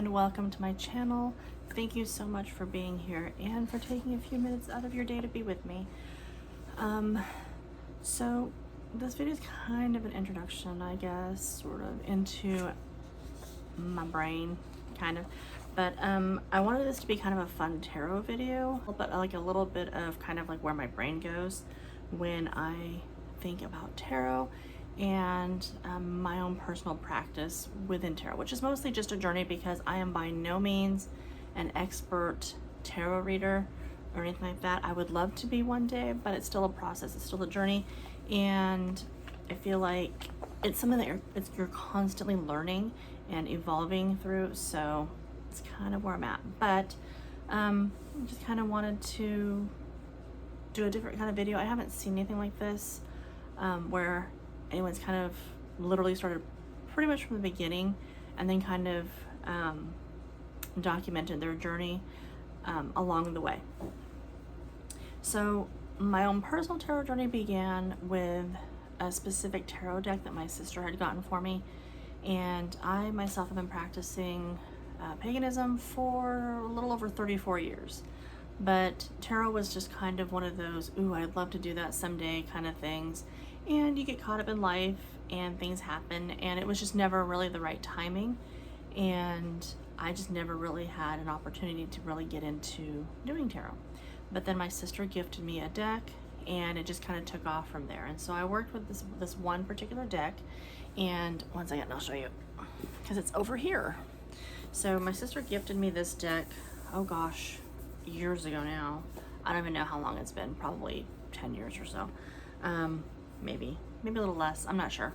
and welcome to my channel. Thank you so much for being here and for taking a few minutes out of your day to be with me. So this video is kind of an introduction, I guess, sort of into my brain, kind of. But I wanted this to be kind of a fun tarot video, but like a little bit of kind of like where my brain goes when I think about tarot and my own personal practice within tarot, which is mostly just a journey because I am by no means an expert tarot reader or anything like that. I would love to be one day, but it's still a process, it's still a journey, and I feel like it's something that you're constantly learning and evolving through, so it's kind of where I'm at. But just kind of wanted to do a different kind of video. I haven't seen anything like this where anyone's kind of literally started pretty much from the beginning and then kind of documented their journey along the way. So my own personal tarot journey began with a specific tarot deck that my sister had gotten for me, and I myself have been practicing paganism for a little over 34 years. But tarot was just kind of one of those, ooh, I'd love to do that someday kind of things. And you get caught up in life and things happen, and it was just never really the right timing. And I just never really had an opportunity to really get into doing tarot. But then my sister gifted me a deck, and it just kind of took off from there. And so I worked with this one particular deck, and one second, I'll show you, because it's over here. So my sister gifted me this deck, oh gosh, years ago now. I don't even know how long it's been, probably 10 years or so. Maybe a little less, I'm not sure.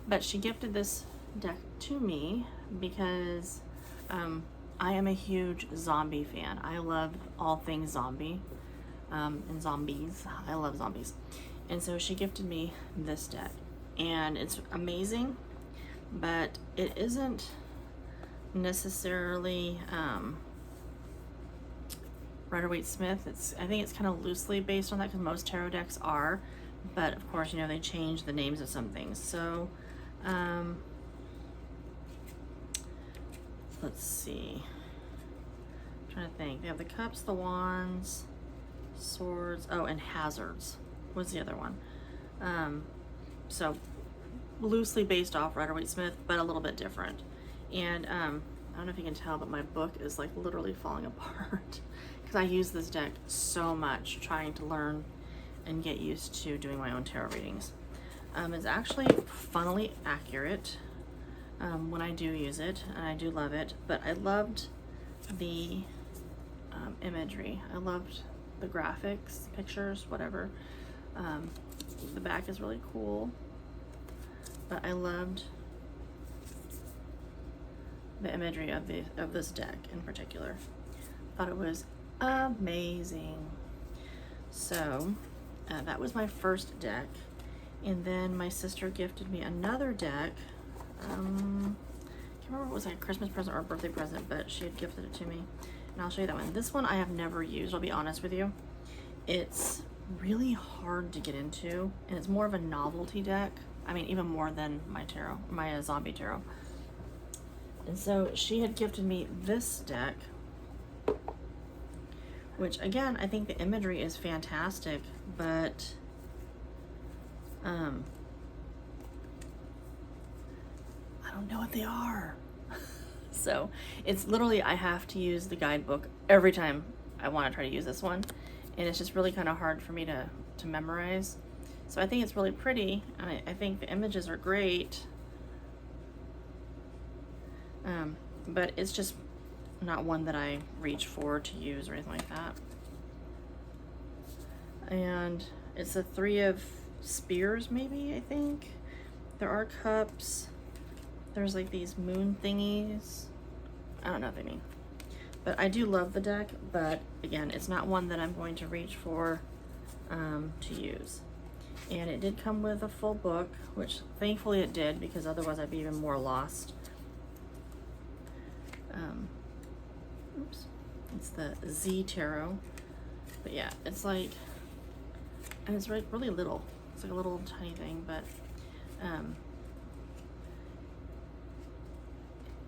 But she gifted this deck to me because I am a huge zombie fan. I love all things zombie and zombies. I love zombies. And so she gifted me this deck, and it's amazing, but it isn't necessarily Rider-Waite-Smith. I think it's kind of loosely based on that because most tarot decks are, but of course, you know, they change the names of some things. So let's see, I'm trying to think. They have the cups, the wands, swords, oh, and hazards was the other one. So loosely based off Rider-Waite-Smith, but a little bit different. And I don't know if you can tell, but my book is like literally falling apart because I use this deck so much trying to learn and get used to doing my own tarot readings. It's actually funnily accurate when I do use it, and I do love it, but I loved the imagery. I loved the graphics, pictures, whatever. The back is really cool, but I loved the imagery of this deck in particular. Thought it was amazing. So that was my first deck, and then my sister gifted me another deck. I can't remember if it was like a Christmas present or a birthday present, but she had gifted it to me, and I'll show you that one. This one I have never used, I'll be honest with you. It's really hard to get into, and it's more of a novelty deck. I mean, even more than my tarot, my zombie tarot. And so she had gifted me this deck, which again, I think the imagery is fantastic, but I don't know what they are. So it's literally, I have to use the guidebook every time I want to try to use this one, and it's just really kind of hard for me to memorize. So I think it's really pretty, and I think the images are great, but it's just not one that I reach for to use or anything like that. And it's a 3 of spears, maybe, I think. There are cups. There's like these moon thingies. I don't know what they mean. But I do love the deck, but again, it's not one that I'm going to reach for to use. And it did come with a full book, which thankfully it did, because otherwise I'd be even more lost. Oops, it's the Z Tarot, but yeah, it's like, and it's really little. It's like a little tiny thing, but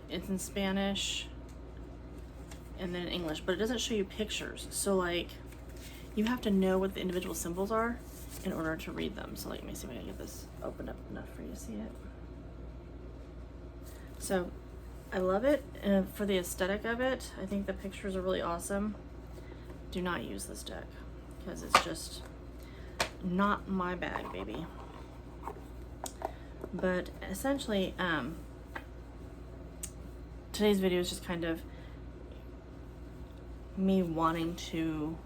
it's in Spanish, and then in English, but it doesn't show you pictures. So like, you have to know what the individual symbols are in order to read them. So like, let me see if I can get this opened up enough for you to see it. So I love it for the aesthetic of it. I think the pictures are really awesome. Do not use this deck because it's just not my bag, baby. But essentially, today's video is just kind of me wanting to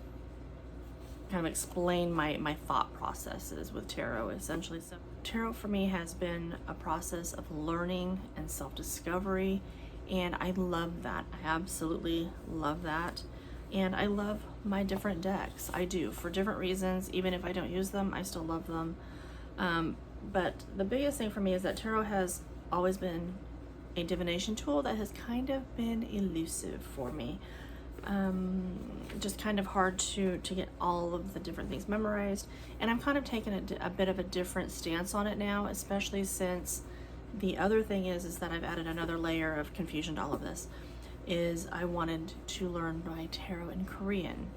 kind of explain my thought processes with tarot, essentially. So tarot for me has been a process of learning and self-discovery, and I love that. I absolutely love that. And I love my different decks. I do, for different reasons. Even if I don't use them, I still love them. But the biggest thing for me is that tarot has always been a divination tool that has kind of been elusive for me. Just kind of hard to get all of the different things memorized. And I'm kind of taking a bit of a different stance on it now, especially since the other thing is that I've added another layer of confusion to all of this. Is I wanted to learn my tarot in Korean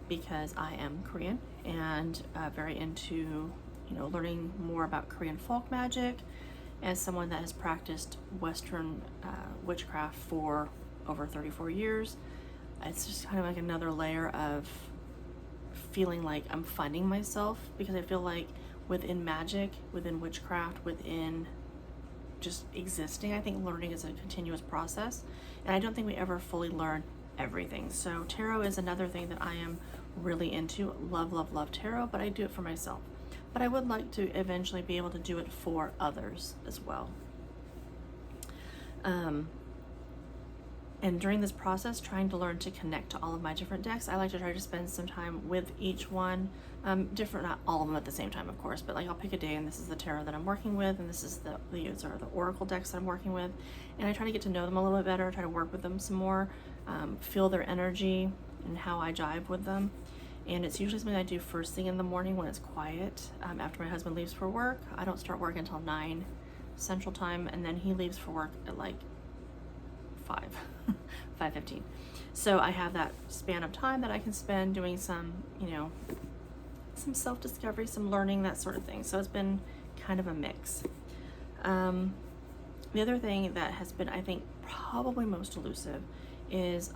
because I am Korean and very into, you know, learning more about Korean folk magic as someone that has practiced Western witchcraft for over 34 years. It's just kind of like another layer of feeling like I'm finding myself, because I feel like within magic, within witchcraft, within just existing, I think learning is a continuous process, and I don't think we ever fully learn everything. So tarot is another thing that I am really into. Love, love, love tarot, but I do it for myself. But I would like to eventually be able to do it for others as well. And during this process, trying to learn to connect to all of my different decks, I like to try to spend some time with each one. Different, not all of them at the same time, of course, but like I'll pick a day and this is the tarot that I'm working with, and this is these are the oracle decks that I'm working with. And I try to get to know them a little bit better, try to work with them some more, feel their energy and how I jive with them. And it's usually something I do first thing in the morning when it's quiet, after my husband leaves for work. I don't start work until 9 Central Time, and then he leaves for work at like 5:15. So I have that span of time that I can spend doing some, you know, some self-discovery, some learning, that sort of thing. So it's been kind of a mix. The other thing that has been, I think, probably most elusive is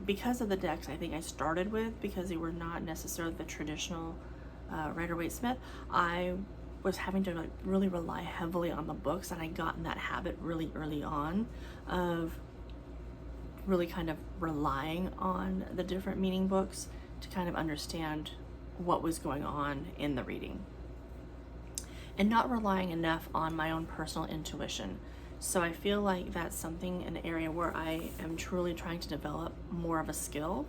because of the decks I think I started with, because they were not necessarily the traditional Rider-Waite-Smith, I was having to like really rely heavily on the books, and I got in that habit really early on of really kind of relying on the different meaning books to kind of understand what was going on in the reading, and not relying enough on my own personal intuition. So I feel like that's something, an area where I am truly trying to develop more of a skill,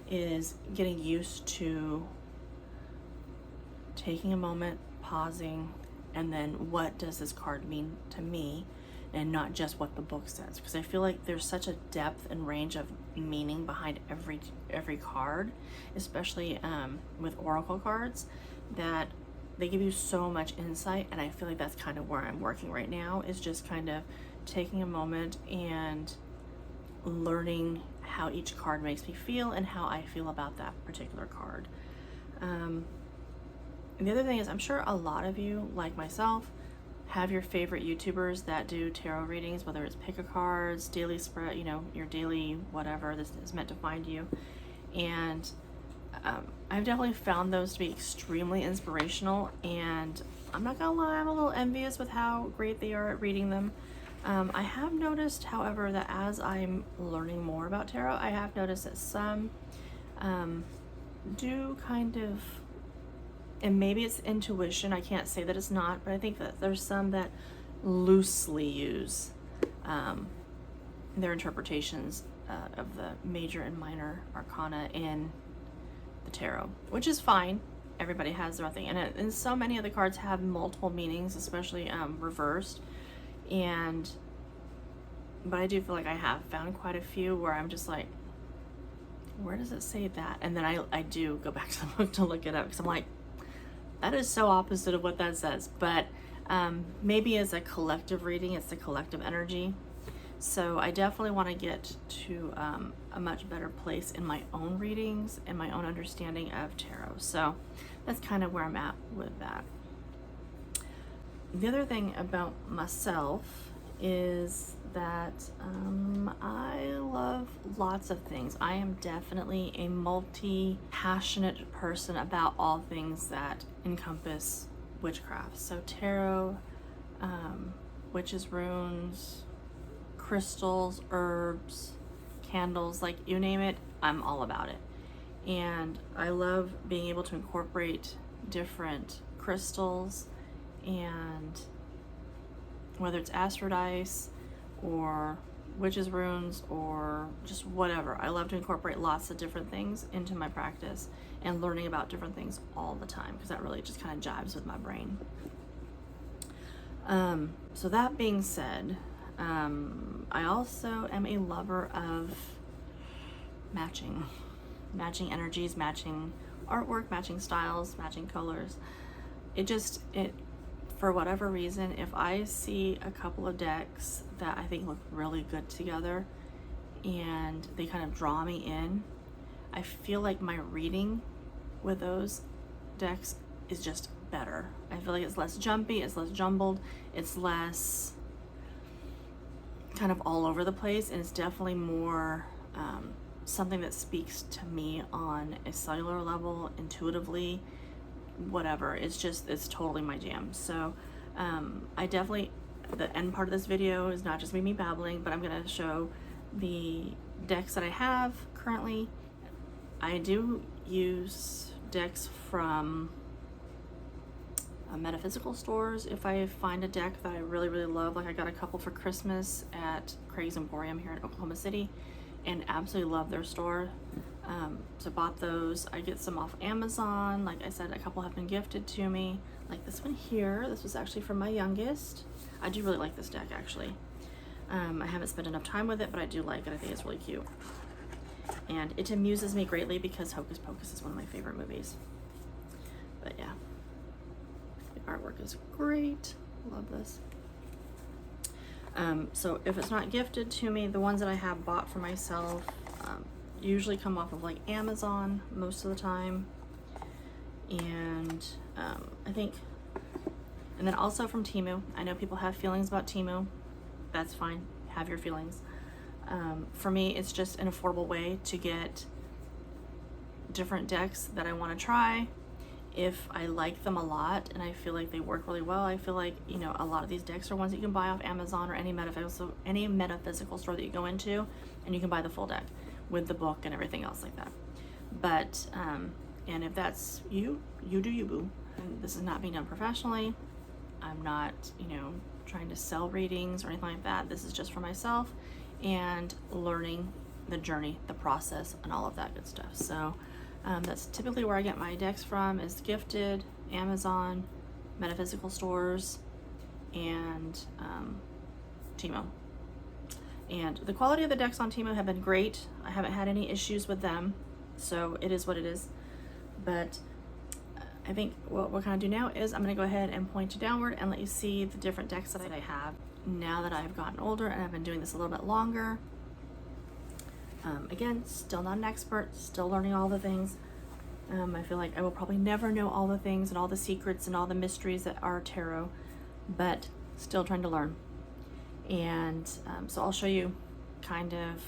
is getting used to taking a moment, pausing, and then what does this card mean to me, and not just what the book says, because I feel like there's such a depth and range of meaning behind every card, especially with oracle cards, that they give you so much insight. And I feel like that's kind of where I'm working right now, is just kind of taking a moment and learning how each card makes me feel and how I feel about that particular card. And the other thing is, I'm sure a lot of you, like myself, have your favorite YouTubers that do tarot readings, whether it's pick a cards, daily spread, you know, your daily whatever this is meant to find you. And I've definitely found those to be extremely inspirational, and I'm not gonna lie, I'm a little envious with how great they are at reading them. I have noticed, however, that as I'm learning more about tarot, I have noticed that some do kind of, and maybe it's intuition, I can't say that it's not, but I think that there's some that loosely use their interpretations of the major and minor arcana in the tarot, which is fine. Everybody has their own thing, and so many of the cards have multiple meanings, especially reversed. But I do feel like I have found quite a few where I'm just like, where does it say that? And then I do go back to the book to look it up, because I'm like, that is so opposite of what that says. But maybe as a collective reading, it's the collective energy. So I definitely want to get to a much better place in my own readings and my own understanding of tarot. So that's kind of where I'm at with that. The other thing about myself is that I love lots of things. I am definitely a multi-passionate person about all things that encompass witchcraft. So tarot, witches' runes, crystals, herbs, candles, like you name it, I'm all about it. And I love being able to incorporate different crystals, and whether it's astrodice or witches' runes or just whatever, I love to incorporate lots of different things into my practice and learning about different things all the time, because that really just kind of jives with my brain. So that being said, I also am a lover of matching energies, matching artwork, matching styles, matching colors. For whatever reason, if I see a couple of decks that I think look really good together and they kind of draw me in, I feel like my reading with those decks is just better. I feel like it's less jumpy, it's less jumbled, it's less kind of all over the place, and it's definitely more something that speaks to me on a cellular level, intuitively, whatever. It's totally my jam. So I definitely, the end part of this video is not just me babbling, but I'm going to show the decks that I have currently. I do use decks from metaphysical stores if I find a deck that I really love. Like I got a couple for Christmas at Craig's Emporium here in Oklahoma City and absolutely love their store. So bought those. I get some off Amazon. Like I said, a couple have been gifted to me. Like this one here, this was actually from my youngest. I do really like this deck actually. I haven't spent enough time with it, but I do like it. I think it's really cute. And it amuses me greatly because Hocus Pocus is one of my favorite movies. But yeah, the artwork is great. Love this. So if it's not gifted to me, the ones that I have bought for myself usually come off of like Amazon most of the time. And I think, and then also from Temu. I know people have feelings about Temu. That's fine. Have your feelings. For me, it's just an affordable way to get different decks that I want to try. If I like them a lot and I feel like they work really well, I feel like, you know, a lot of these decks are ones that you can buy off Amazon or any metaphysical store that you go into, and you can buy the full deck with the book and everything else like that. But and if that's you do you, boo. And this is not being done professionally. I'm not, you know, trying to sell readings or anything like that. This is just for myself and learning the journey, the process, and all of that good stuff. So that's typically where I get my decks from, is gifted, Amazon, metaphysical stores, and Temu. And the quality of the decks on Temu have been great. I haven't had any issues with them, so it is what it is. But I think what we're going to do now is I'm going to go ahead and point you downward and let you see the different decks that I have now that I've gotten older and I've been doing this a little bit longer. Again, still not an expert, still learning all the things. I feel like I will probably never know all the things and all the secrets and all the mysteries that are tarot, but still trying to learn. And so I'll show you kind of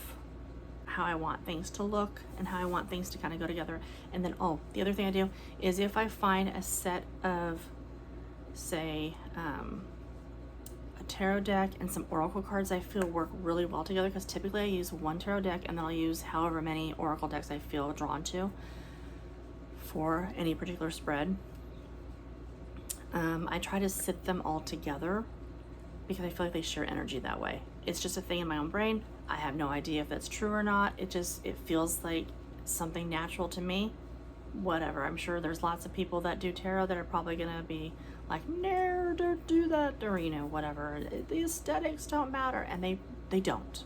how I want things to look and how I want things to kind of go together. And then, the other thing I do is if I find a set of, say, a tarot deck and some oracle cards I feel work really well together, because typically I use one tarot deck and then I'll use however many oracle decks I feel drawn to for any particular spread. I try to sit them all together because I feel like they share energy that way. It's just a thing in my own brain. I have no idea if that's true or not. It feels like something natural to me. Whatever. I'm sure there's lots of people that do tarot that are probably gonna be like, no, don't do that, or you know, whatever. The aesthetics don't matter, and they don't.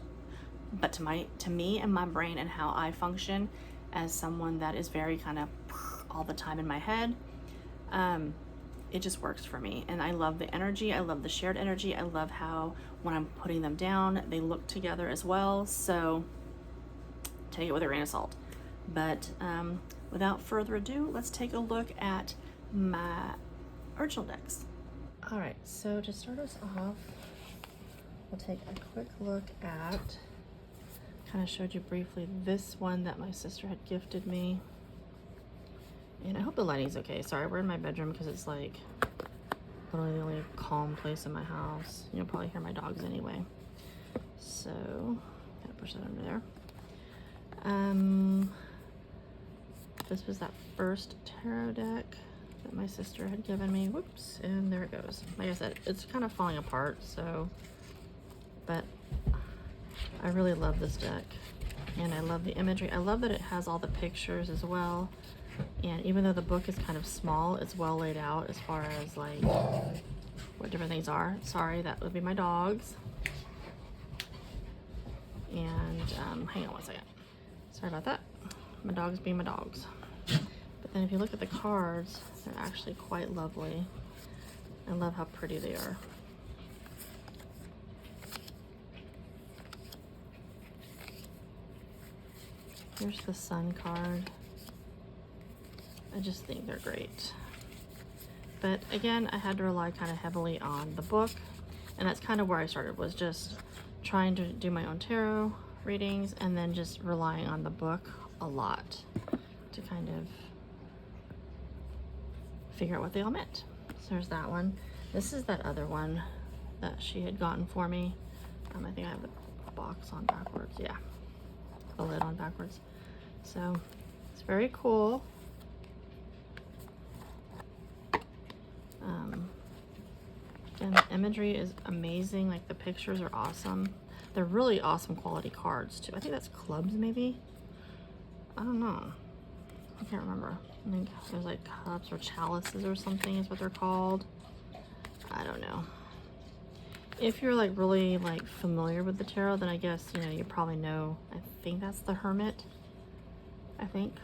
But to me and my brain and how I function as someone that is very kind of all the time in my head, it just works for me. And I love the energy. I love the shared energy. I love how when I'm putting them down, they look together as well. So take it with a grain of salt. But without further ado, let's take a look at my original decks. All right, so to start us off, we'll take a quick look at, kind of showed you briefly, this one that my sister had gifted me. And I hope the lighting's okay. Sorry, we're in my bedroom because it's like literally the only calm place in my house. You'll probably hear my dogs anyway. So, gotta push that under there. This was that first tarot deck that my sister had given me. Whoops, and there it goes. Like I said, it's kind of falling apart, so, but I really love this deck. And I love the imagery. I love that it has all the pictures as well. And even though the book is kind of small, it's well laid out as far as like what different things are. Sorry, that would be my dogs. And hang on one second. Sorry about that. My dogs being my dogs. But then if you look at the cards, they're actually quite lovely. I love how pretty they are. Here's the Sun card. I just think they're great. But again, I had to rely kind of heavily on the book, and that's kind of where I started, was just trying to do my own tarot readings and then just relying on the book a lot to kind of figure out what they all meant. So there's that one. This is that other one that she had gotten for me. I think I have the box on backwards. Yeah, the lid on backwards. So it's very cool. And the imagery is amazing. Like the pictures are awesome. They're really awesome quality cards too. I think that's clubs maybe. I don't know. I can't remember. I think there's like cups or chalices or something is what they're called. I don't know. If you're like really like familiar with the tarot, then I guess, you know, you probably know. I think that's the Hermit. I think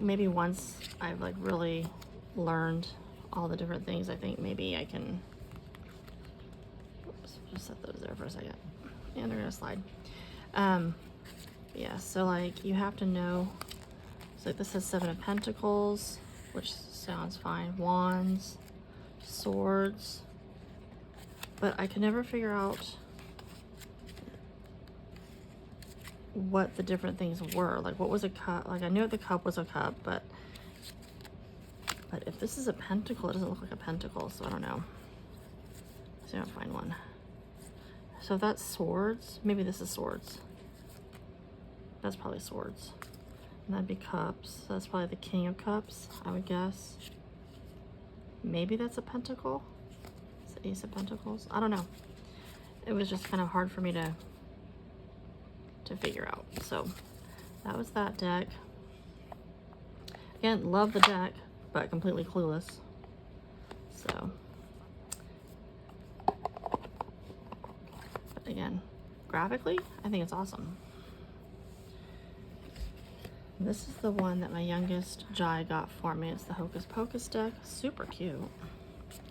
maybe once I've like really learned all the different things, I think maybe I can, oops, just set those there for a second. And they're gonna slide. Yeah, so like you have to know, so like this says 7 of Pentacles, which sounds fine. Wands, swords, but I could never figure out what the different things were. Like what was a cup? Like I knew the cup was a cup, but if this is a pentacle, it doesn't look like a pentacle, so I don't know. So I don't find one. So if that's swords, maybe this is swords. That's probably swords. And that'd be cups. So that's probably the King of Cups, I would guess. Maybe that's a pentacle. It's the Ace of Pentacles. I don't know. It was just kind of hard for me to figure out. So that was that deck. Again, love the deck, but completely clueless. So, but again, graphically, I think it's awesome. This is the one that my youngest Jai got for me. It's the Hocus Pocus deck. Super cute.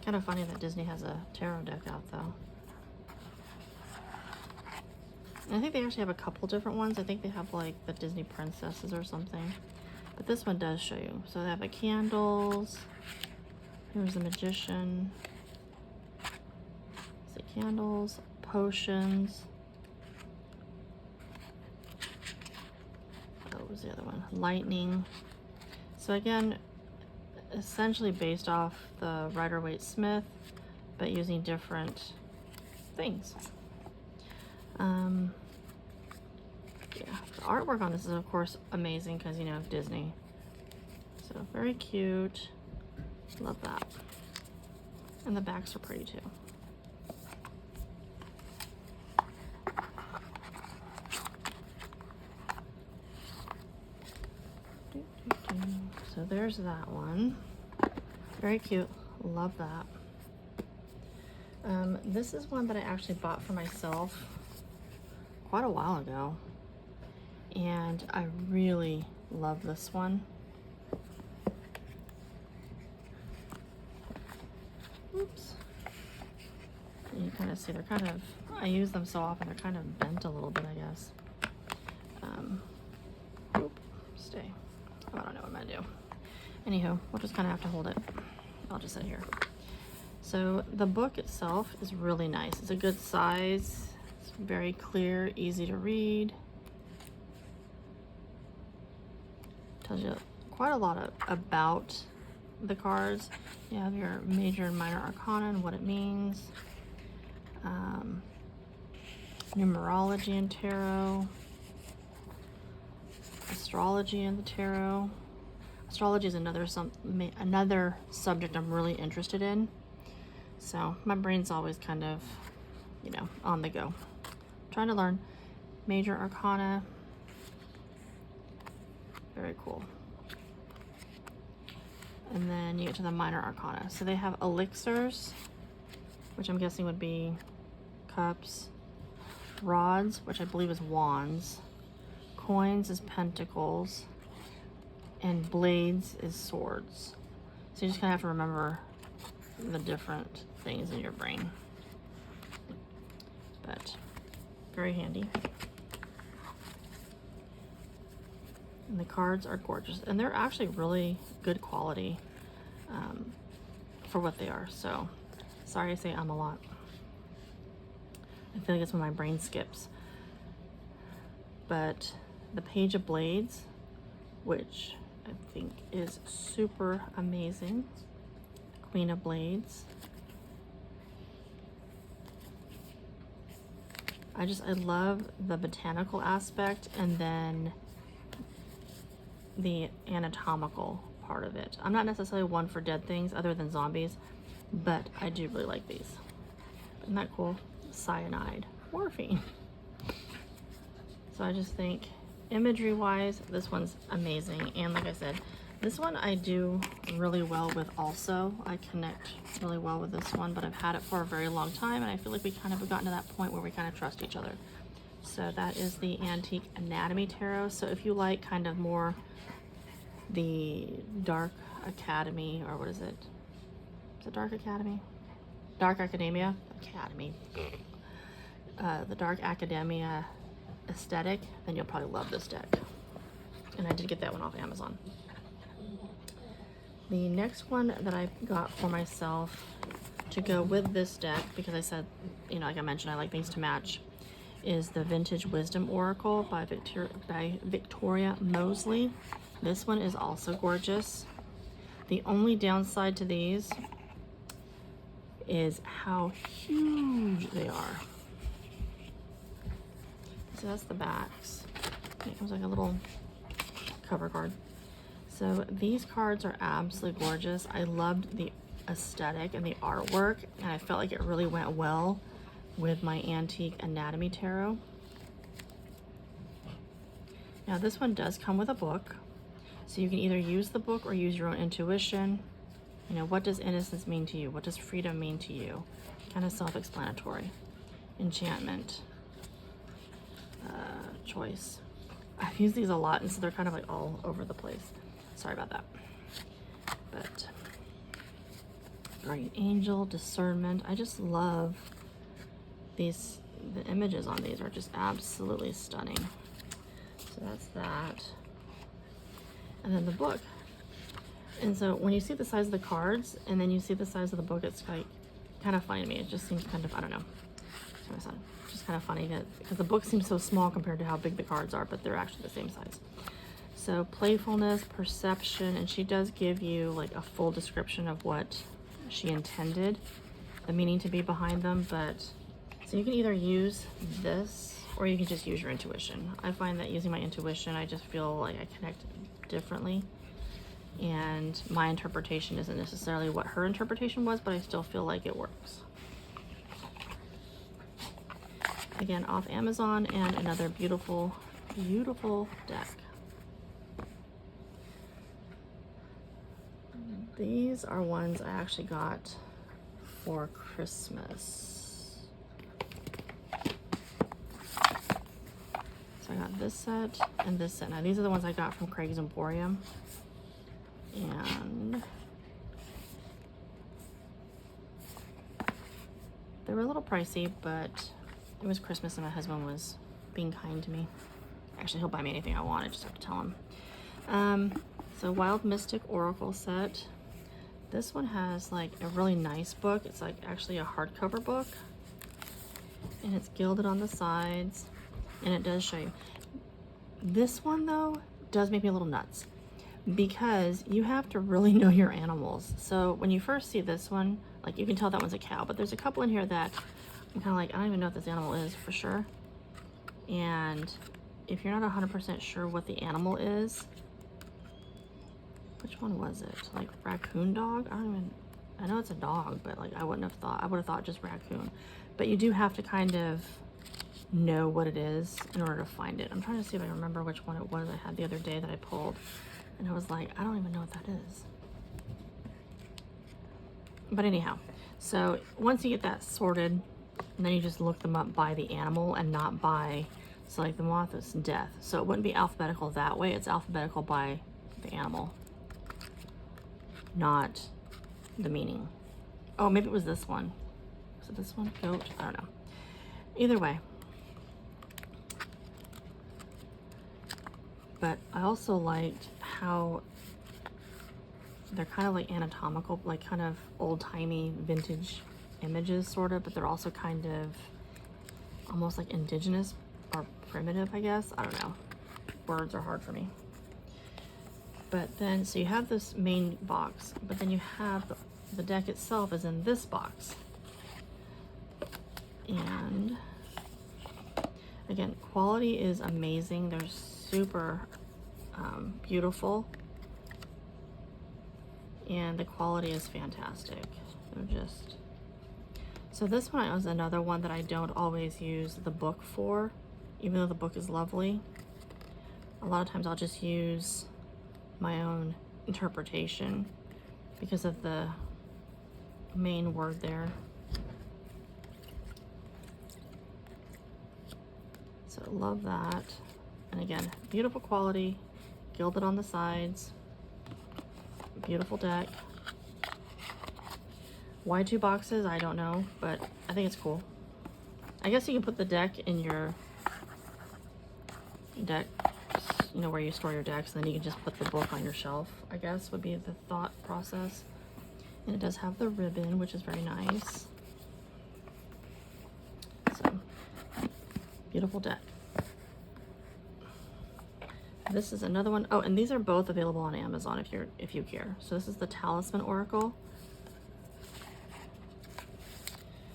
Kind of funny that Disney has a tarot deck out though. And I think they actually have a couple different ones. I think they have like the Disney princesses or something. But this one does show you. So they have the candles. Here's the magician. The candles, potions. What was the other one? Lightning. So again, essentially based off the Rider-Waite-Smith, but using different things. Yeah, the artwork on this is of course amazing because, you know, Disney. So very cute. Love that. And the backs are pretty too. So there's that one. Very cute. Love that. This is one that I actually bought for myself quite a while ago. And I really love this one. kind of see, they're kind of, I use them so often, they're kind of bent a little bit, I guess. Oop, stay. Oh, I don't know what I'm gonna do. Anywho, we'll just kind of have to hold it. I'll just sit here. So the book itself is really nice. It's a good size. It's very clear, easy to read. Tells you quite a lot about the cards. You have your major and minor arcana and what it means. Numerology and tarot. Astrology and the tarot. Astrology is another subject I'm really interested in. So my brain's always kind of, you know, on the go. Trying to learn. Major arcana. Very cool. And then you get to the minor arcana. So they have elixirs, which I'm guessing would be cups. Rods, which I believe is wands. Coins is pentacles. And blades is swords. So you just kind of have to remember the different things in your brain. But very handy. And the cards are gorgeous. And they're actually really good quality for what they are. So sorry I say a lot. I feel like it's when my brain skips. But the Page of Blades, which I think is super amazing. Queen of Blades. I love the botanical aspect and then the anatomical part of it. I'm not necessarily one for dead things other than zombies, but I do really like these. Isn't that cool? Cyanide, morphine. So I just think imagery wise, this one's amazing. And like I said, this one I do really well with also. I connect really well with this one, but I've had it for a very long time and I feel like we kind of have gotten to that point where we kind of trust each other. So that is the Antique Anatomy Tarot. So if you like kind of more the Dark Academy, or what is it? Is it Dark Academy? Dark Academia? Academy. The Dark Academia aesthetic, then you'll probably love this deck. And I did get that one off Amazon. The next one that I got for myself to go with this deck, because I said, you know, like I mentioned, I like things to match, is the Vintage Wisdom Oracle by Victoria Mosley. This one is also gorgeous. The only downside to these is how huge they are. So that's the backs. It comes like a little cover card. So these cards are absolutely gorgeous. I loved the aesthetic and the artwork, and I felt like it really went well with my Antique Anatomy Tarot. Now this one does come with a book, so you can either use the book or use your own intuition. You know, what does innocence mean to you? What does freedom mean to you? Kind of self-explanatory. Enchantment. Choice. I've used these a lot, and so they're kind of like all over the place. Sorry about that. But Guardian Angel, Discernment. I just love these. The images on these are just absolutely stunning. So that's that. And then the book. And so when you see the size of the cards and then you see the size of the book, it's like kind of funny to me. It just seems kind of, I don't know. Sorry, my son. Just kind of funny because the book seems so small compared to how big the cards are, but they're actually the same size. So playfulness, perception, and she does give you like a full description of what she intended the meaning to be behind them. But so you can either use this or you can just use your intuition. I find that using my intuition, I just feel like I connect differently, and my interpretation isn't necessarily what her interpretation was, but I still feel like it works. Again, off Amazon, and another beautiful, beautiful deck. These are ones I actually got for Christmas. So I got this set and this set. Now these are the ones I got from Craig's Emporium. And They were a little pricey, but it was Christmas and my husband was being kind to me. Actually, he'll buy me anything I want. I just have to tell him. So Wild Mystic Oracle set. This one has like a really nice book. It's like actually a hardcover book. And it's gilded on the sides. And it does show you. This one though does make me a little nuts, because you have to really know your animals. So when you first see this one, like you can tell that one's a cow, but there's a couple in here that I'm kind of like, I don't even know what this animal is for sure. And if you're not 100% sure what the animal is, which one was it? Like raccoon dog? I know it's a dog, but like I would have thought just raccoon. But you do have to kind of know what it is in order to find it. I'm trying to see if I remember which one it was I had the other day that I pulled. And I was like, I don't even know what that is. But anyhow, so once you get that sorted, and then you just look them up by the animal and not by, so like the moth is death. So it wouldn't be alphabetical that way. It's alphabetical by the animal, not the meaning. Oh, maybe it was this one. Was it this one? Goat? I don't know. Either way. But I also liked how they're kind of like anatomical, like kind of old-timey vintage images sort of, but they're also kind of almost like indigenous or primitive, I guess. I don't know. Words are hard for me. But then, so you have this main box, but then you have the deck itself is in this box. And again, quality is amazing. They're super beautiful. And the quality is fantastic. They're just... So this one was another one that I don't always use the book for, even though the book is lovely. A lot of times I'll just use my own interpretation because of the main word there. So love that. And again, beautiful quality, gilded on the sides, beautiful deck. Why 2 boxes? I don't know, but I think it's cool. I guess you can put the deck in your deck, you know, where you store your decks, and then you can just put the book on your shelf, I guess would be the thought process. And it does have the ribbon, which is very nice. So, beautiful deck. This is another one. Oh, and these are both available on Amazon if you care. So this is the Talisman Oracle.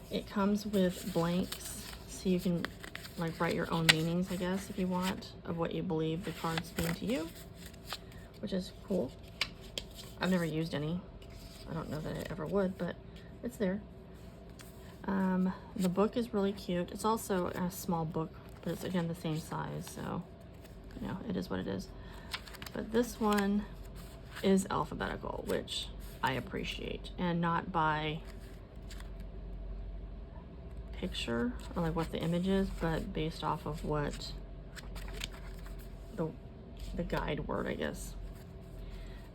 It comes with blanks, so you can like write your own meanings, I guess, if you want, of what you believe the cards mean to you, which is cool. I've never used any. I don't know that I ever would, but it's there. The book is really cute. It's also a small book, but it's again the same size, so you know, it is what it is. But this one is alphabetical, which I appreciate, and not by picture or like what the image is, but based off of what the guide word, I guess.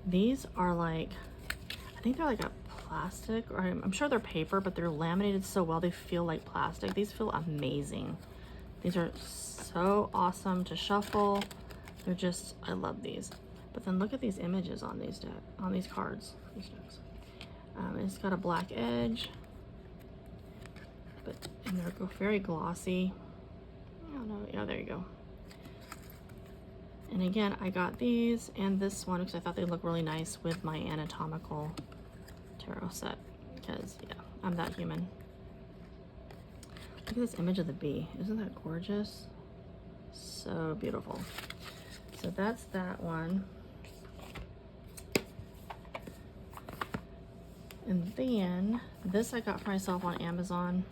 These are like, I think they're like a plastic, or I'm sure they're paper, but they're laminated so well they feel like plastic. These feel amazing. These are so awesome to shuffle. They're just, I love these. But then look at these images on these cards. These decks. It's got a black edge, and they're very glossy. I don't know. Yeah, there you go. And again, I got these and this one because I thought they look really nice with my anatomical tarot set. Because yeah, I'm that human. Look at this image of the bee. Isn't that gorgeous? So beautiful. So that's that one. And then this I got for myself on Amazon.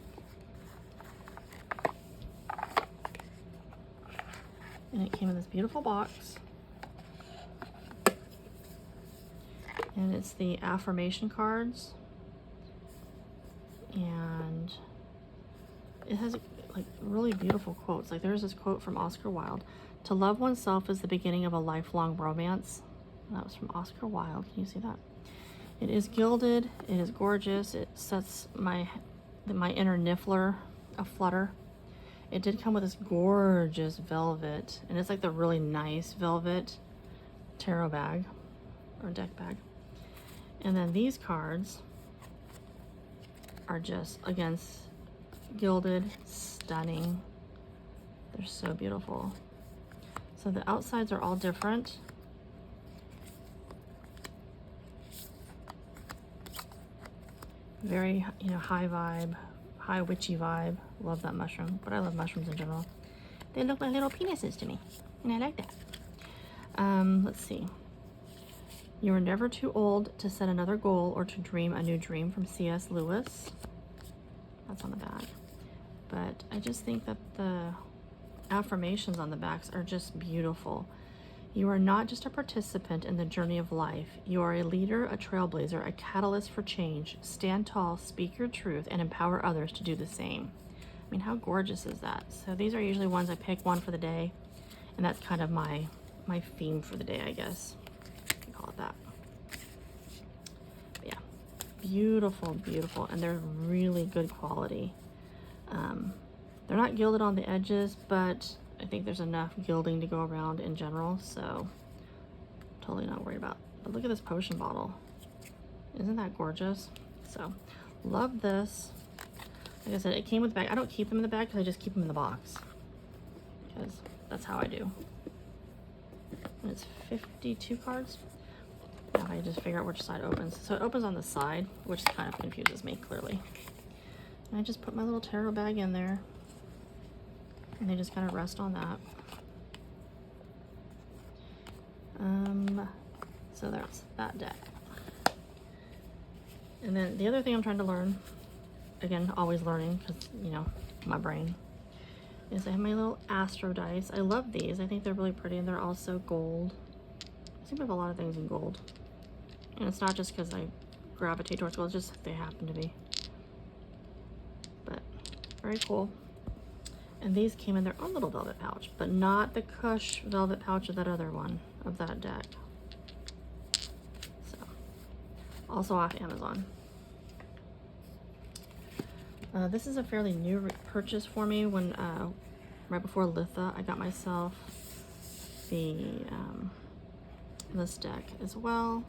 And it came in this beautiful box. And it's the affirmation cards. And it has like really beautiful quotes. Like there's this quote from Oscar Wilde. To love oneself is the beginning of a lifelong romance. That was from Oscar Wilde. Can you see that? It is gilded. It is gorgeous. It sets my my inner niffler a flutter. It did come with this gorgeous velvet, and it's like the really nice velvet tarot bag or deck bag. And then these cards are just, again, gilded, stunning. They're so beautiful. So the outsides are all different. Very, you know, high vibe, high witchy vibe. Love that mushroom, but I love mushrooms in general. They look like little penises to me, and I like that. Let's see. You are never too old to set another goal or to dream a new dream, from C.S. Lewis. That's on the back. But I just think that the affirmations on the backs are just beautiful. You are not just a participant in the journey of life. You are a leader, a trailblazer, a catalyst for change. Stand tall, speak your truth, and empower others to do the same. I mean, how gorgeous is that? So these are usually ones I pick one for the day, and that's kind of my theme for the day, I guess. You can call it that. But yeah, beautiful, beautiful, and they're really good quality. They're not gilded on the edges, but I think there's enough gilding to go around in general, so totally not worried about. But look at this potion bottle. Isn't that gorgeous? So love this. Like I said, it came with the bag. I don't keep them in the bag because I just keep them in the box, because that's how I do. And it's 52 cards. Now I just figure out which side opens. So it opens on the side, which kind of confuses me, clearly. And I just put my little tarot bag in there, and they just kind of rest on that. So there's that deck. And then the other thing I'm trying to learn, again, always learning, because, you know, my brain, is I have my little astro dice. I love these. I think they're really pretty, and they're also gold. I seem to have a lot of things in gold. And it's not just because I gravitate towards gold, it's just they happen to be. But very cool. And these came in their own little velvet pouch, but not the Kush velvet pouch of that other one, of that deck. So, also off Amazon. This is a fairly new purchase for me. When right before Litha, I got myself the this deck as well.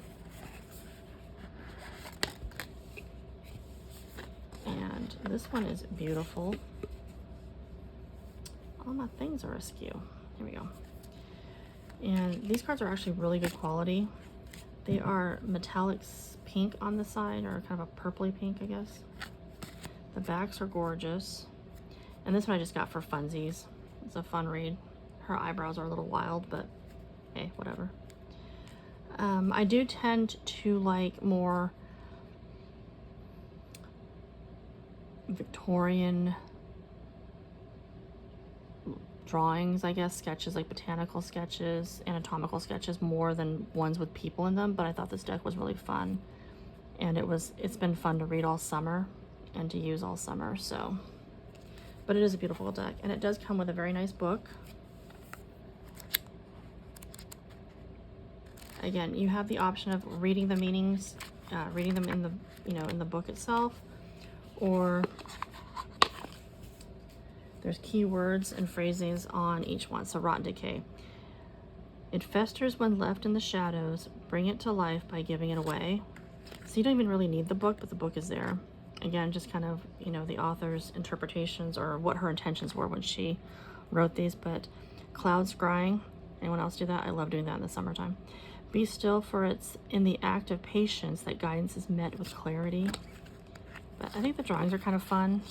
And this one is beautiful. All my things are askew. Here we go. And these cards are actually really good quality. They are metallic pink on the side, or kind of a purpley pink, I guess. The backs are gorgeous. And this one I just got for funsies. It's a fun read. Her eyebrows are a little wild, but hey, whatever. I do tend to like more Victorian drawings, I guess, sketches, like botanical sketches, anatomical sketches, more than ones with people in them. But I thought this deck was really fun, and it's been fun to read all summer and to use all summer. So, but it is a beautiful deck, and it does come with a very nice book. Again, you have the option of reading the meanings, reading them in the, you know, in the book itself, or there's keywords and phrasings on each one. So rot and decay. It festers when left in the shadows. Bring it to life by giving it away. So you don't even really need the book, but the book is there. Again, just kind of, you know, the author's interpretations or what her intentions were when she wrote these. But cloud scrying. Anyone else do that? I love doing that in the summertime. Be still, for it's in the act of patience that guidance is met with clarity. But I think the drawings are kind of fun.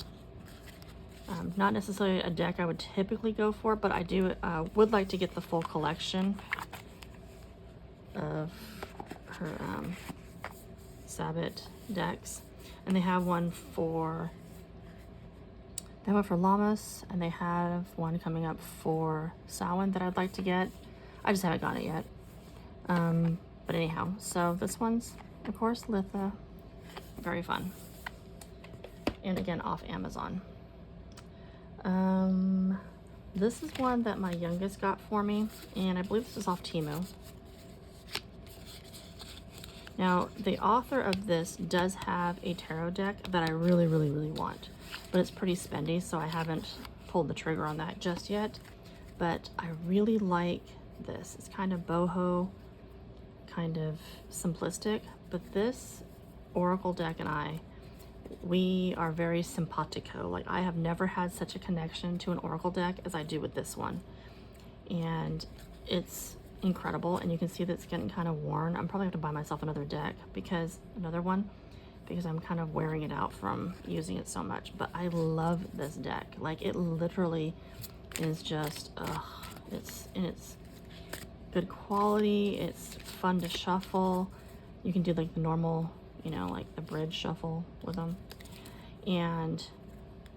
Not necessarily a deck I would typically go for, but I do would like to get the full collection of her Sabbath decks. And they have one for Lammas, and they have one coming up for Samhain that I'd like to get. I just haven't gotten it yet. But anyhow, so this one's, of course, Litha. Very fun. And again, off Amazon. This is one that my youngest got for me, and I believe this is off Temu. Now, the author of this does have a tarot deck that I really, really, really want, but it's pretty spendy, so I haven't pulled the trigger on that just yet. But I really like this. It's kind of boho, kind of simplistic, but this oracle deck and we are very simpatico. Like, I have never had such a connection to an oracle deck as I do with this one. And it's incredible, and you can see that it's getting kind of worn. I'm probably have to buy myself another deck, because I'm kind of wearing it out from using it so much. But I love this deck. Like, it literally is just it's good quality. It's fun to shuffle. You can do like the normal, like the bridge shuffle with them. And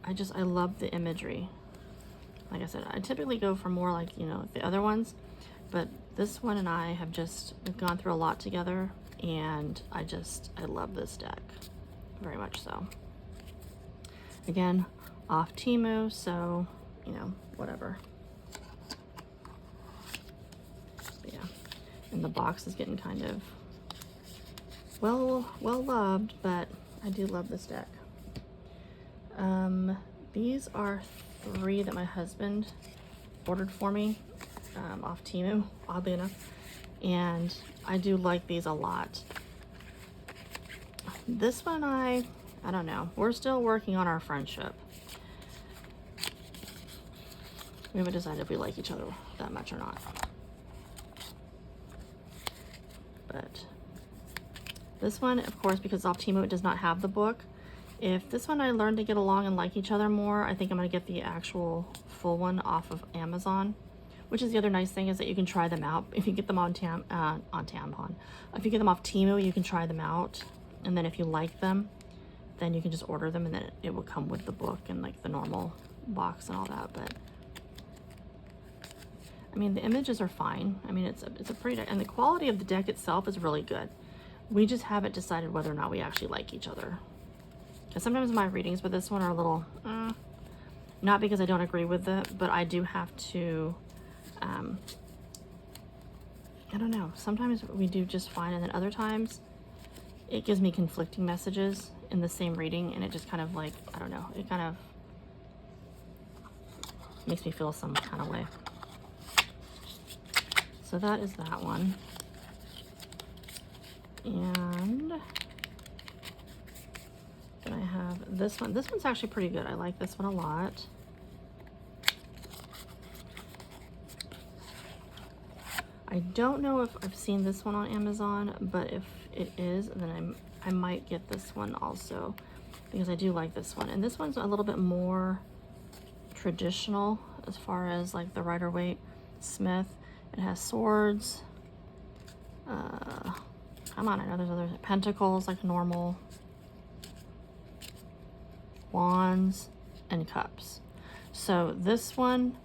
I love the imagery. Like I said, I typically go for more like, the other ones, but this one and I have we've gone through a lot together, and I love this deck very much so. Again, off Temu, so, whatever. But yeah, and the box is getting kind of well loved, but I do love this deck. These are 3 that my husband ordered for me off Temu, oddly enough, and I do like these a lot. This one I don't know. We're still working on our friendship. We haven't decided if we like each other that much or not. But this one, of course, because off Temu it does not have the book. If this one I learned to get along and like each other more, I think I'm going to get the actual full one off of Amazon, which is the other nice thing, is that you can try them out. If you get them on Tampon. If you get them off Temu, you can try them out, and then if you like them, then you can just order them, and then it will come with the book and like the normal box and all that. But I mean, the images are fine. I mean, it's a pretty deck, and the quality of the deck itself is really good. We just haven't decided whether or not we actually like each other. Because sometimes my readings with this one are a little, not because I don't agree with it, but I do have to, I don't know, sometimes we do just fine, and then other times it gives me conflicting messages in the same reading, and it just kind of like, I don't know, it kind of makes me feel some kind of way. So that is that one. And then I have this one. This one's actually pretty good. I like this one a lot. I don't know if I've seen this one on Amazon, but if it is, then I might get this one also, because I do like this one. And this one's a little bit more traditional as far as like the Rider-Waite Smith. It has swords. Come on, I know there's other pentacles, like normal, wands, and cups. So this one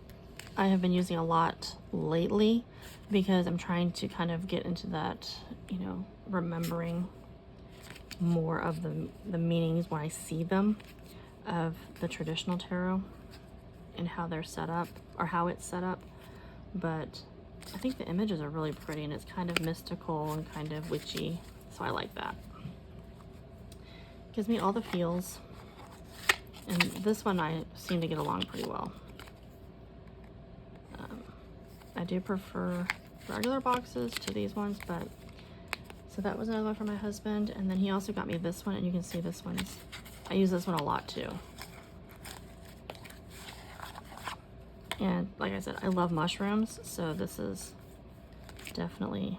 I have been using a lot lately, because I'm trying to kind of get into that, remembering more of the meanings when I see them of the traditional tarot and how they're set up, or how it's set up. But I think the images are really pretty, and it's kind of mystical and kind of witchy, so I like that. Gives me all the feels, and this one I seem to get along pretty well. I do prefer regular boxes to these ones, but so that was another one for my husband, and then he also got me this one, and you can see this one's, I use this one a lot too. And like I said, I love mushrooms, so this is definitely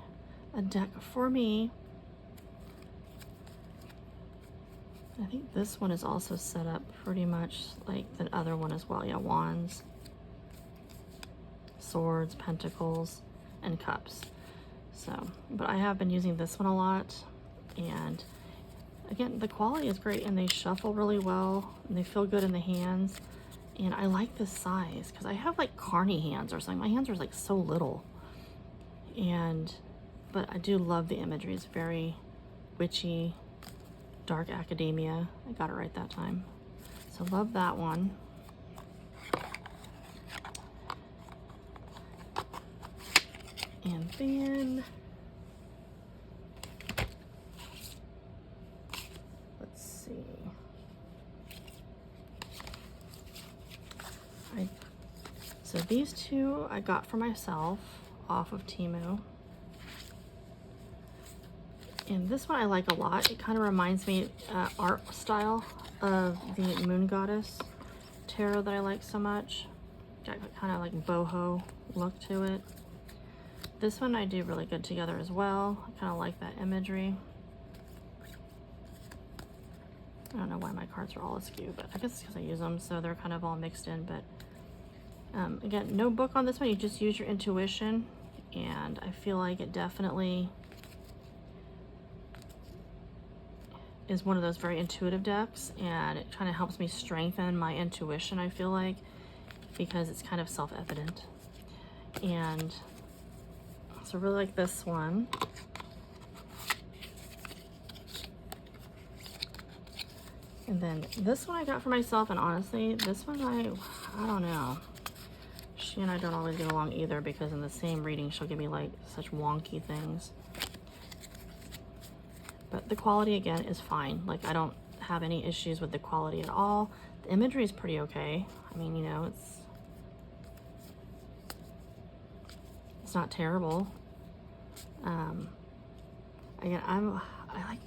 a deck for me. I think this one is also set up pretty much like the other one as well. Yeah, wands, swords, pentacles, and cups. So, but I have been using this one a lot, and again, the quality is great, and they shuffle really well, and they feel good in the hands. And I like this size, because I have like carny hands or something. My hands are like so little. But I do love the imagery. It's very witchy, dark academia. I got it right that time. So love that one. And then So these two I got for myself off of Temu. And this one I like a lot. It kind of reminds me art style of the Moon Goddess tarot that I like so much. Got kind of like boho look to it. This one I do really good together as well. I kind of like that imagery. I don't know why my cards are all askew, but I guess it's because I use them, so they're kind of all mixed in. But again, no book on this one. You just use your intuition, and I feel like it definitely is one of those very intuitive decks, and it kind of helps me strengthen my intuition, I feel like, because it's kind of self-evident. And so I really like this one. And then this one I got for myself, and honestly, this one I don't know. She and I don't always get along either, because in the same reading she'll give me like such wonky things. But the quality, again, is fine. Like, I don't have any issues with the quality at all. The imagery is pretty okay. I mean, you know, it's not terrible. Again, I like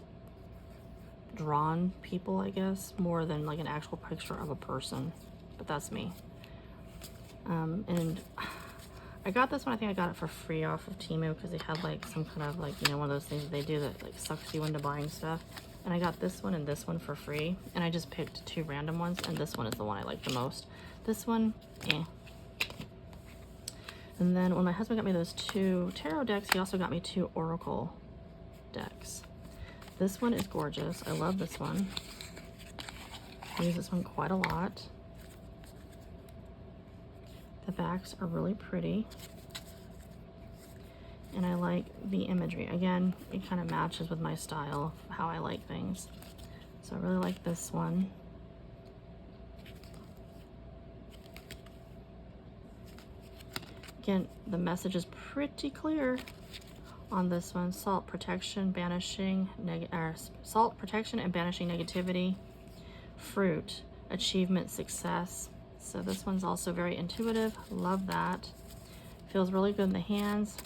drawn people, I guess, more than like an actual picture of a person. But that's me. And I got this one, I think I got it for free off of Temu, because they had like some kind of like, you know, one of those things that they do that like sucks you into buying stuff. And I got this one and this one for free, and I just picked two random ones, and this one is the one I like the most. This one, eh. And then when my husband got me those two tarot decks, he also got me two oracle decks. This one is gorgeous. I love this one. I use this one quite a lot. The backs are really pretty. And I like the imagery. Again, it kind of matches with my style of how I like things. So I really like this one. Again, the message is pretty clear on this one. Salt protection, salt protection and banishing negativity. Fruit, achievement, success. So this one's also very intuitive. Love that. Feels really good in the hands.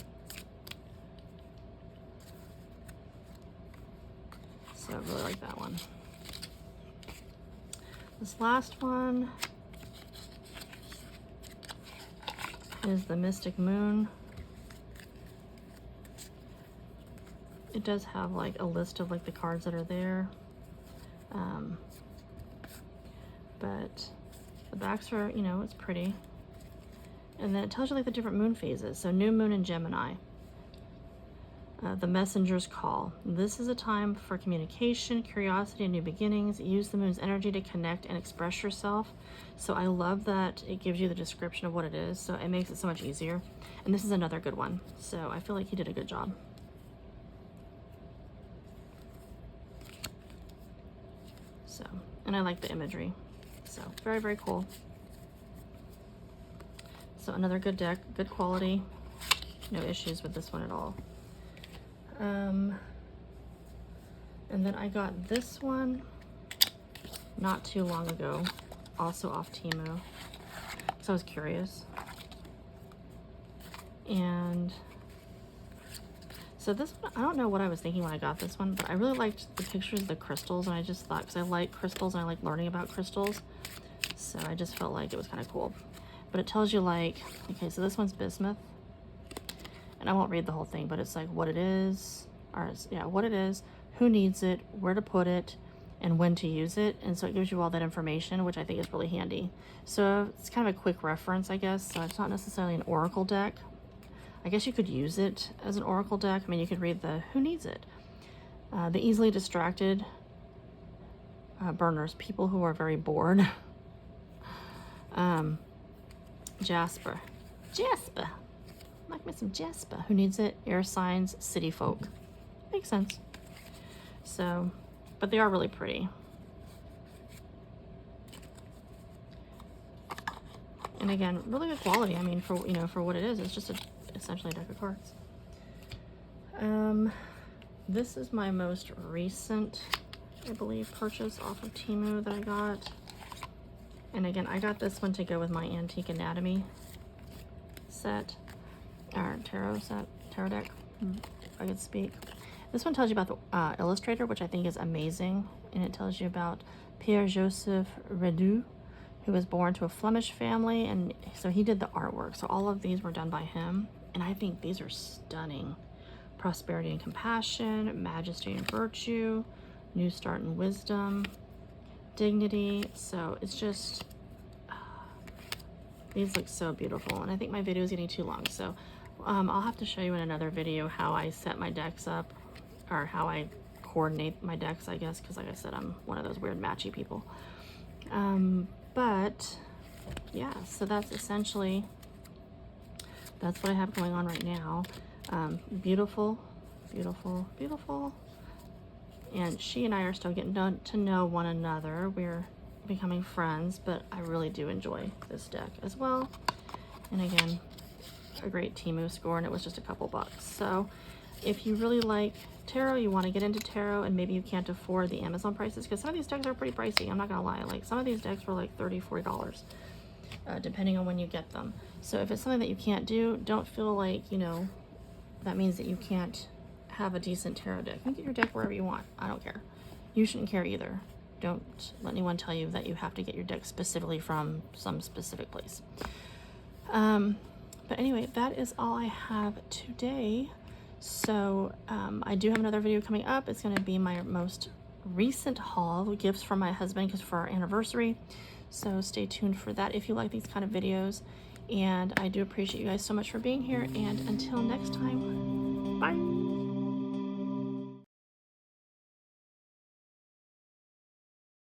So I really like that one. This last one is the Mystic Moon. It does have like a list of like the cards that are there. But the backs are, you know, it's pretty. And then it tells you like the different moon phases. So new moon in Gemini. The messenger's call. This is a time for communication, curiosity, and new beginnings. Use the moon's energy to connect and express yourself. So I love that it gives you the description of what it is. So it makes it so much easier. And this is another good one. So I feel like he did a good job. So, and I like the imagery. So very, very cool. So another good deck, good quality. No issues with this one at all. And then I got this one not too long ago, also off Temu, because I was curious. And so this one, I don't know what I was thinking when I got this one, but I really liked the pictures of the crystals, and I just thought, because I like crystals and I like learning about crystals, so I just felt like it was kind of cool. But it tells you like, okay, so this one's bismuth, and I won't read the whole thing, but it's like what it is, or yeah, what it is, who needs it, where to put it, and when to use it. And so it gives you all that information, which I think is really handy. So it's kind of a quick reference, I guess. So it's not necessarily an oracle deck. I guess you could use it as an oracle deck. I mean, you could read the who needs it, the easily distracted burners, people who are very bored. Jasper, like me some Jasper. Who needs it? Air signs, city folk. Makes sense. So, but they are really pretty. And again, really good quality. I mean, for, you know, for what it is, it's just essentially a deck of cards. This is my most recent, I believe, purchase off of Temu that I got. And again, I got this one to go with my Antique Anatomy set, or tarot set, tarot deck, if I could speak. This one tells you about the illustrator, which I think is amazing, and it tells you about Pierre-Joseph Redu, who was born to a Flemish family, and so he did the artwork. So all of these were done by him, and I think these are stunning. Prosperity and compassion, majesty and virtue, new start and wisdom, dignity. So it's just, these look so beautiful, and I think my video is getting too long, so I'll have to show you in another video how I set my decks up, or how I coordinate my decks, I guess, because like I said, I'm one of those weird matchy people. But yeah, so that's essentially, that's what I have going on right now. Beautiful, beautiful, beautiful. And she and I are still getting to know one another. We're becoming friends, but I really do enjoy this deck as well. And again, a great Temu score, and it was just a couple bucks. So if you really like tarot, you want to get into tarot, and maybe you can't afford the Amazon prices, because some of these decks are pretty pricey, I'm not gonna lie. Like, some of these decks were like $30-$40, depending on when you get them. So if it's something that you can't do, don't feel like, you know, that means that you can't have a decent tarot deck. You can get your deck wherever you want. I don't care. You shouldn't care either. Don't let anyone tell you that you have to get your deck specifically from some specific place. But anyway, that is all I have today. So I do have another video coming up. It's going to be my most recent haul, gifts from my husband, because for our anniversary. So stay tuned for that if you like these kind of videos. And I do appreciate you guys so much for being here. And until next time, bye.